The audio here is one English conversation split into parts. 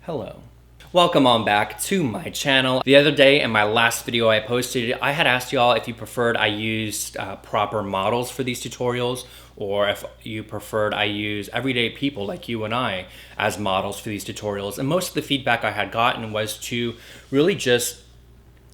Hello. Welcome on back to my channel. The other day in my last video I posted, I had asked y'all if you preferred I used proper models for these tutorials, or if you preferred I use everyday people like you and I as models for these tutorials. And most of the feedback I had gotten was to really just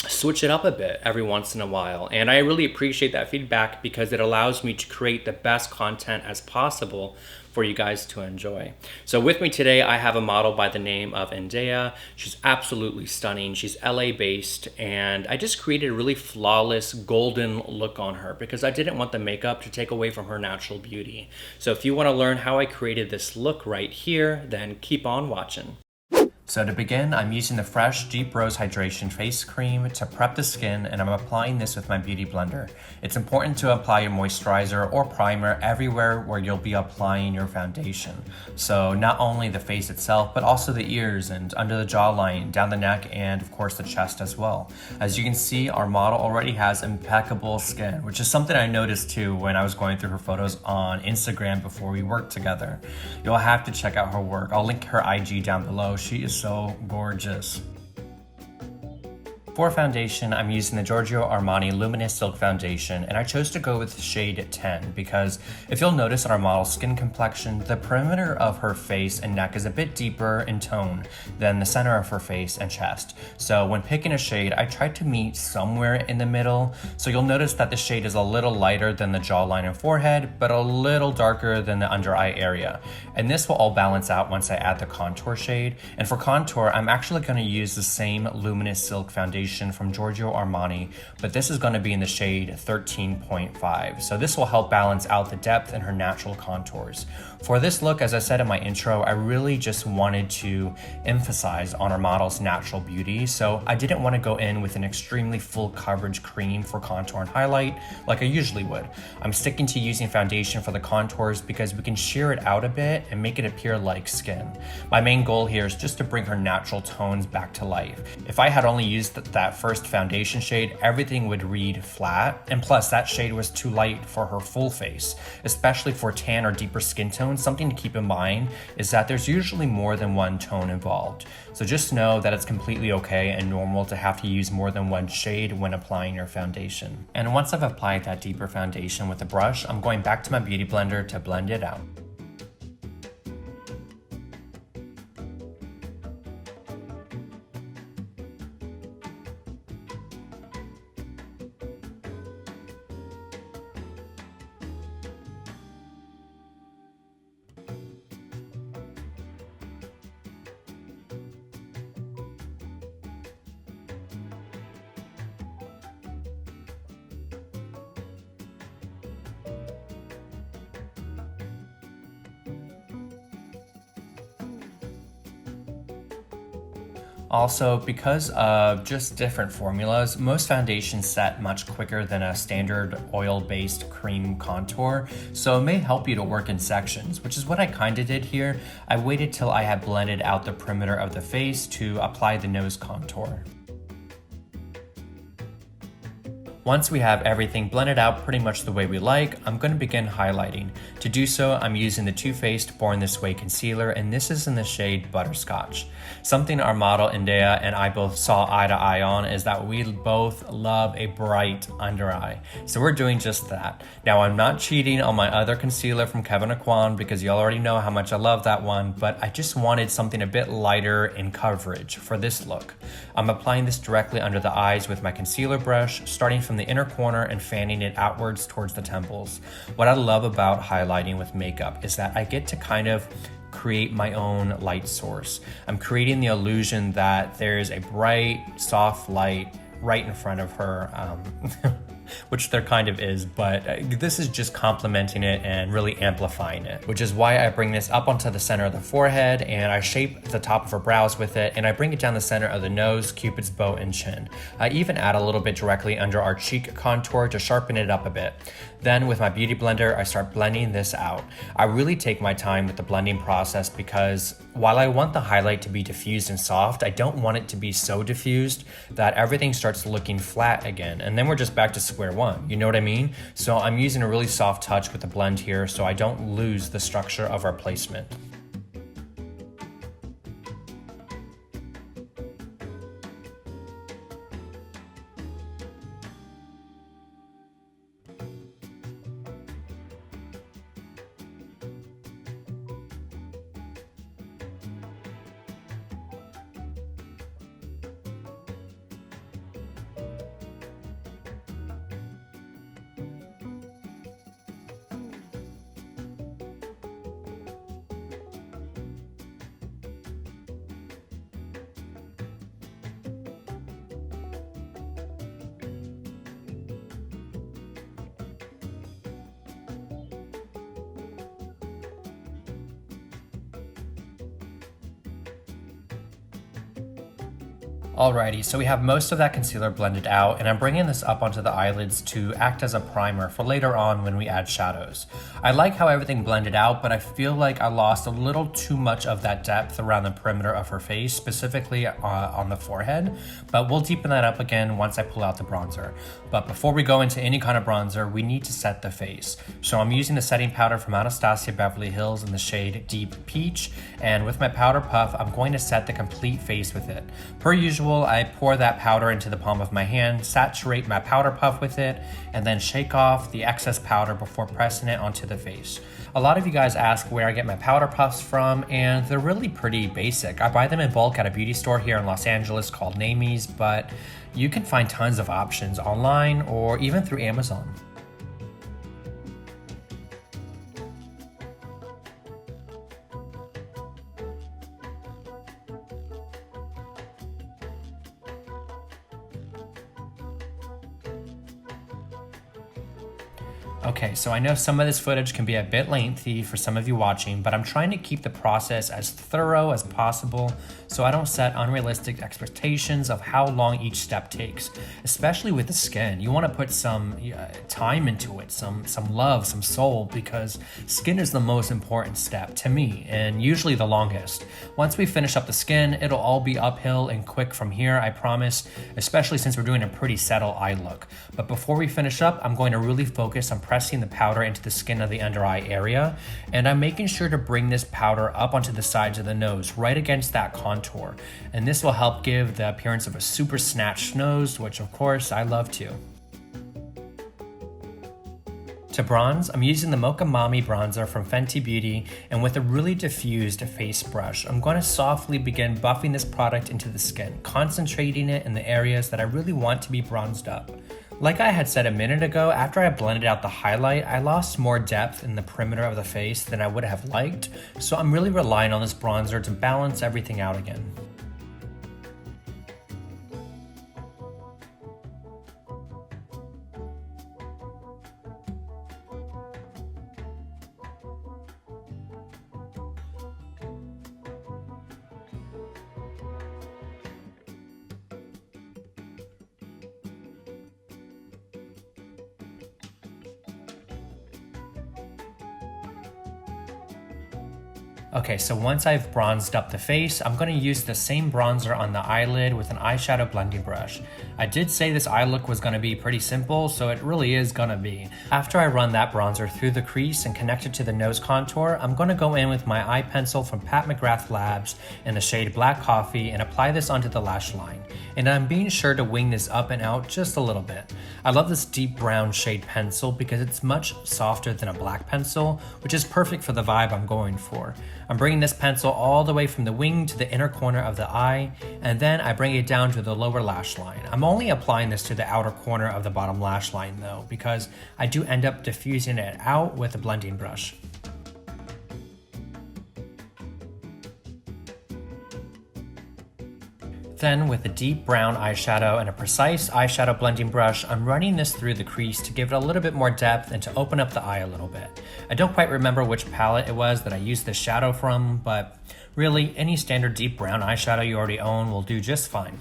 switch it up a bit every once in a while. And I really appreciate that feedback because it allows me to create the best content as possible for you guys to enjoy. So with me today, I have a model by the name of Indea. She's absolutely stunning. She's LA based, and I just created a really flawless golden look on her because I didn't want the makeup to take away from her natural beauty. So if you want to learn how I created this look right here, then keep on watching. So to begin, I'm using the Fresh Deep Rose Hydration Face Cream to prep the skin, and I'm applying this with my Beauty Blender. It's important to apply your moisturizer or primer everywhere where you'll be applying your foundation. So not only the face itself, but also the ears and under the jawline, down the neck, and of course the chest as well. As you can see, our model already has impeccable skin, which is something I noticed too when I was going through her photos on Instagram before we worked together. You'll have to check out her work. I'll link her IG down below. She is so gorgeous. For foundation, I'm using the Giorgio Armani Luminous Silk Foundation, and I chose to go with shade 10 because if you'll notice on our model's skin complexion, the perimeter of her face and neck is a bit deeper in tone than the center of her face and chest. So when picking a shade, I tried to meet somewhere in the middle. So you'll notice that the shade is a little lighter than the jawline and forehead, but a little darker than the under eye area. And this will all balance out once I add the contour shade. And for contour, I'm actually going to use the same Luminous Silk Foundation from Giorgio Armani, but this is going to be in the shade 13.5. So this will help balance out the depth in her natural contours. For this look, as I said in my intro, I really just wanted to emphasize on our model's natural beauty. So I didn't want to go in with an extremely full coverage cream for contour and highlight like I usually would. I'm sticking to using foundation for the contours because we can sheer it out a bit and make it appear like skin. My main goal here is just to bring her natural tones back to life. If I had only used that first foundation shade, everything would read flat, and plus that shade was too light for her full face, especially for tan or deeper skin tones. Something to keep in mind is that there's usually more than one tone involved. So just know that it's completely okay and normal to have to use more than one shade when applying your foundation. And once I've applied that deeper foundation with a brush, I'm going back to my Beauty Blender to blend it out. Also, because of just different formulas, most foundations set much quicker than a standard oil-based cream contour, so it may help you to work in sections, which is what I kind of did here. I waited till I had blended out the perimeter of the face to apply the nose contour. Once we have everything blended out pretty much the way we like, I'm going to begin highlighting. To do so, I'm using the Too Faced Born This Way concealer, and this is in the shade Butterscotch. Something our model Indea and I both saw eye to eye on is that we both love a bright under eye. So we're doing just that. Now, I'm not cheating on my other concealer from Kevyn Aucoin because you already know how much I love that one, but I just wanted something a bit lighter in coverage for this look. I'm applying this directly under the eyes with my concealer brush, starting from the inner corner and fanning it outwards towards the temples. What I love about highlighting with makeup is that I get to kind of create my own light source. I'm creating the illusion that there's a bright, soft light right in front of her, which there kind of is, but this is just complementing it and really amplifying it, which is why I bring this up onto the center of the forehead and I shape the top of her brows with it, and I bring it down the center of the nose, cupid's bow, and chin. I even add a little bit directly under our cheek contour to sharpen it up a bit. Then with my Beauty Blender, I start blending this out. I really take my time with the blending process because while I want the highlight to be diffused and soft, I don't want it to be so diffused that everything starts looking flat again, and then we're just back to square one, you know what I mean? So I'm using a really soft touch with the blend here so I don't lose the structure of our placement. Alrighty, so we have most of that concealer blended out, and I'm bringing this up onto the eyelids to act as a primer for later on when we add shadows. I like how everything blended out, but I feel like I lost a little too much of that depth around the perimeter of her face, specifically on the forehead, but we'll deepen that up again once I pull out the bronzer. But before we go into any kind of bronzer, we need to set the face. So I'm using the setting powder from Anastasia Beverly Hills in the shade Deep Peach, and with my powder puff, I'm going to set the complete face with it. Per usual, I pour that powder into the palm of my hand, saturate my powder puff with it, and then shake off the excess powder before pressing it onto the face. A lot of you guys ask where I get my powder puffs from, and they're really pretty basic. I buy them in bulk at a beauty store here in Los Angeles called Mami's, but you can find tons of options online or even through Amazon. Okay, so I know some of this footage can be a bit lengthy for some of you watching, but I'm trying to keep the process as thorough as possible so I don't set unrealistic expectations of how long each step takes, especially with the skin. You want to put some time into it, some love, some soul, because skin is the most important step to me and usually the longest. Once we finish up the skin, it'll all be uphill and quick from here, I promise, especially since we're doing a pretty settled eye look. But before we finish up, I'm going to really focus on pressing the powder into the skin of the under eye area, and I'm making sure to bring this powder up onto the sides of the nose, right against that contour. And this will help give the appearance of a super snatched nose, which of course I love too. To bronze, I'm using the Mocha Mami bronzer from Fenty Beauty, and with a really diffused face brush, I'm going to softly begin buffing this product into the skin, concentrating it in the areas that I really want to be bronzed up. Like I had said a minute ago, after I blended out the highlight, I lost more depth in the perimeter of the face than I would have liked, so I'm really relying on this bronzer to balance everything out again. Okay, so once I've bronzed up the face, I'm going to use the same bronzer on the eyelid with an eyeshadow blending brush. I did say this eye look was going to be pretty simple, so it really is going to be. After I run that bronzer through the crease and connect it to the nose contour, I'm going to go in with my eye pencil from McGrath Labs in the shade Black Coffee and apply this onto the lash line. And I'm being sure to wing this up and out just a little bit. I love this deep brown shade pencil because it's much softer than a black pencil, which is perfect for the vibe I'm going for. I'm bringing this pencil all the way from the wing to the inner corner of the eye, and then I bring it down to the lower lash line. I'm only applying this to the outer corner of the bottom lash line though, because I do end up diffusing it out with a blending brush. Then with a deep brown eyeshadow and a precise eyeshadow blending brush, I'm running this through the crease to give it a little bit more depth and to open up the eye a little bit. I don't quite remember which palette it was that I used this shadow from, but really any standard deep brown eyeshadow you already own will do just fine.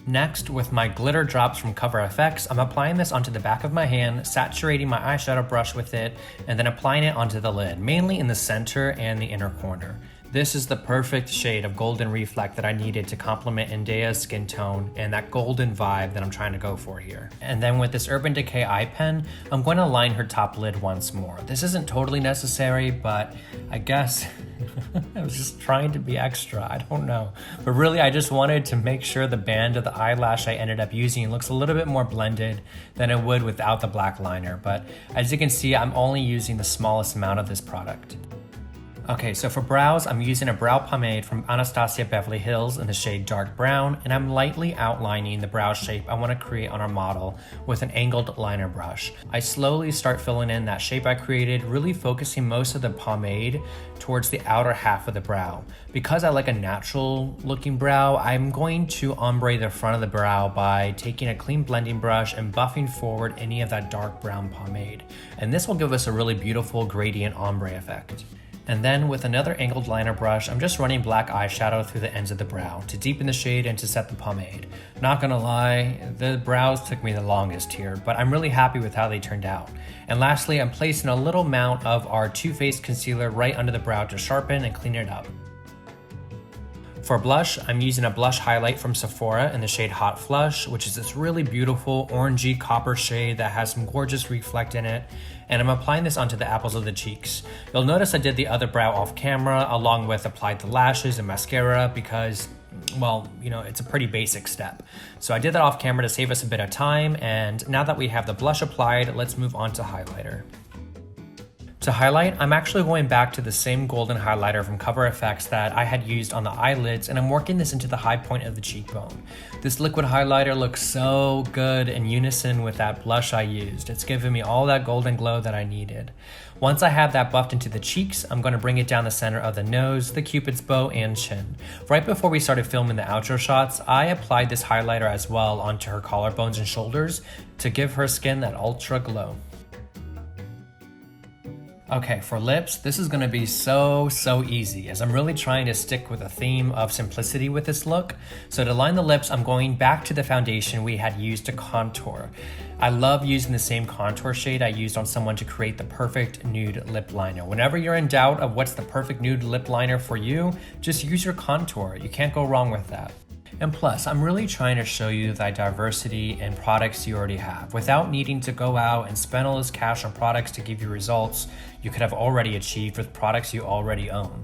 Next, with my glitter drops from Cover FX, I'm applying this onto the back of my hand, saturating my eyeshadow brush with it, and then applying it onto the lid, mainly in the center and the inner corner. This is the perfect shade of golden reflect that I needed to complement Endea's skin tone and that golden vibe that I'm trying to go for here. And then with this Urban Decay eye pen, I'm going to line her top lid once more. This isn't totally necessary, but I guess I was just trying to be extra, I don't know. But really, I just wanted to make sure the band of the eyelash I ended up using looks a little bit more blended than it would without the black liner. But as you can see, I'm only using the smallest amount of this product. Okay, so for brows, I'm using a brow pomade from Anastasia Beverly Hills in the shade Dark Brown, and I'm lightly outlining the brow shape I want to create on our model with an angled liner brush. I slowly start filling in that shape I created, really focusing most of the pomade towards the outer half of the brow. Because I like a natural looking brow, I'm going to ombre the front of the brow by taking a clean blending brush and buffing forward any of that dark brown pomade. And this will give us a really beautiful gradient ombre effect. And then with another angled liner brush, I'm just running black eyeshadow through the ends of the brow to deepen the shade and to set the pomade. Not gonna lie, the brows took me the longest here, but I'm really happy with how they turned out. And lastly, I'm placing a little amount of our Too Faced concealer right under the brow to sharpen and clean it up. For blush, I'm using a blush highlight from Sephora in the shade Hot Flush, which is this really beautiful orangey copper shade that has some gorgeous reflect in it. And I'm applying this onto the apples of the cheeks. You'll notice I did the other brow off camera, along with applied the lashes and mascara because, well, you know, it's a pretty basic step. So I did that off camera to save us a bit of time, and now that we have the blush applied, let's move on to highlighter. To highlight, I'm actually going back to the same golden highlighter from Cover FX that I had used on the eyelids, and I'm working this into the high point of the cheekbone. This liquid highlighter looks so good in unison with that blush I used. It's giving me all that golden glow that I needed. Once I have that buffed into the cheeks, I'm going to bring it down the center of the nose, the cupid's bow, and chin. Right before we started filming the outro shots, I applied this highlighter as well onto her collarbones and shoulders to give her skin that ultra glow. Okay, for lips, this is gonna be so easy as I'm really trying to stick with a theme of simplicity with this look. So to line the lips, I'm going back to the foundation we had used to contour. I love using the same contour shade I used on someone to create the perfect nude lip liner. Whenever you're in doubt of what's the perfect nude lip liner for you, just use your contour. You can't go wrong with that. And plus, I'm really trying to show you the diversity in products you already have. Without needing to go out and spend all this cash on products to give you results you could have already achieved with products you already own.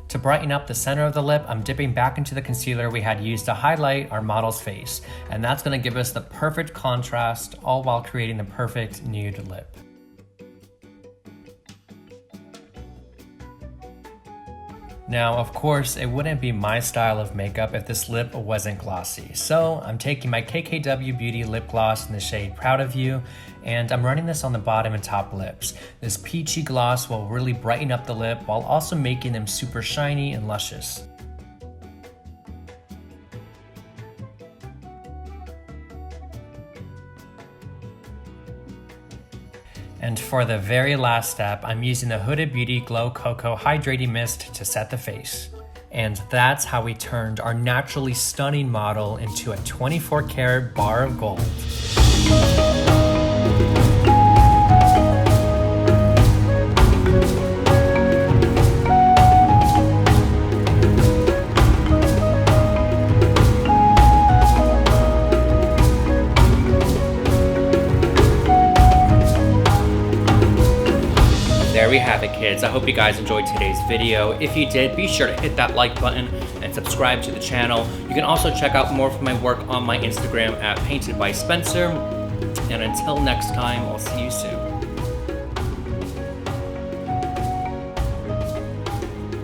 To brighten up the center of the lip, I'm dipping back into the concealer we had used to highlight our model's face. And that's gonna give us the perfect contrast, all while creating the perfect nude lip. Now, of course, it wouldn't be my style of makeup if this lip wasn't glossy. So I'm taking my KKW Beauty lip gloss in the shade Proud of You, and I'm running this on the bottom and top lips. This peachy gloss will really brighten up the lip while also making them super shiny and luscious. And for the very last step, I'm using the Huda Beauty Glow Coco Hydrating Mist to set the face. And that's how we turned our naturally stunning model into a 24 karat bar of gold. There we have it, kids. I hope you guys enjoyed today's video. If you did, be sure to hit that like button and subscribe to the channel. You can also check out more of my work on my Instagram at PAINTEDBYSPENCER. And until next time, I'll see you soon.